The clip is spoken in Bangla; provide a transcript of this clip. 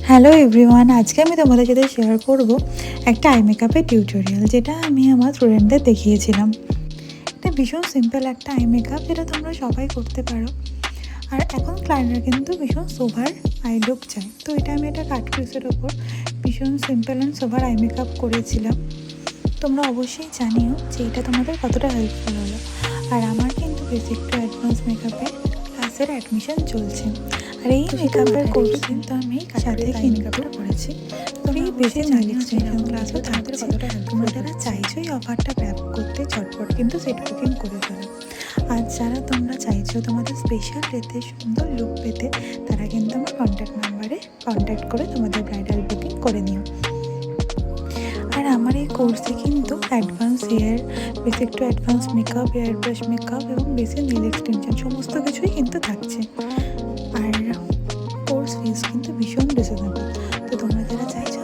হ্যালো এভরিওয়ান, আজকে আমি তোমাদের সাথে শেয়ার করব একটা আই মেকআপের টিউটোরিয়াল, যেটা আমি আমার স্টুডেন্টদের দেখিয়েছিলাম। এটা ভীষণ সিম্পল একটা আই মেকআপ, যেটা তোমরা সবাই করতে পারো। আর এখন ক্লায়েন্টরা কিন্তু ভীষণ সোভার আই লুক চায়, তো এটা আমি একটা কাট ক্রিজের ওপর ভীষণ simple and sober eye makeup করেছিলাম। তোমরা অবশ্যই জানিও যে এটা তোমাদের কতটা হেল্পফুল হলো। আর আমার কিন্তু বেসিক টু অ্যাডভান্স মেকআপের ক্লাসের অ্যাডমিশন চলছে, আর এই মেকআপের কোর্স কিন্তু আমি সাথে মেকআপটা করেছি। ফ্রি বেসিক নেল এক্সটেনশন ক্লাসও থাকছে। তোমরা যারা চাইছো এই অফারটা গ্র্যাব করতে, চটপট কিন্তু সেট বুকিং করে ফেলো। আর যারা তোমরা চাইছো তোমাদের স্পেশাল ডেতে সুন্দর লুক পেতে, তারা কিন্তু আমার কন্ট্যাক্ট নাম্বারে কন্ট্যাক্ট করে তোমাদের ব্রাইডাল বুকিং করে নিও। আর আমার এই কোর্সে কিন্তু advance hair, basic to advance makeup, hair brush makeup এবং বেসিক নেল এক্সটেনশন সমস্ত কিছুই কিন্তু থাকছে। আর কোর্স ফিস কিন্তু ভীষণ রিজনেবল। তো তোমরা যারা চাইছো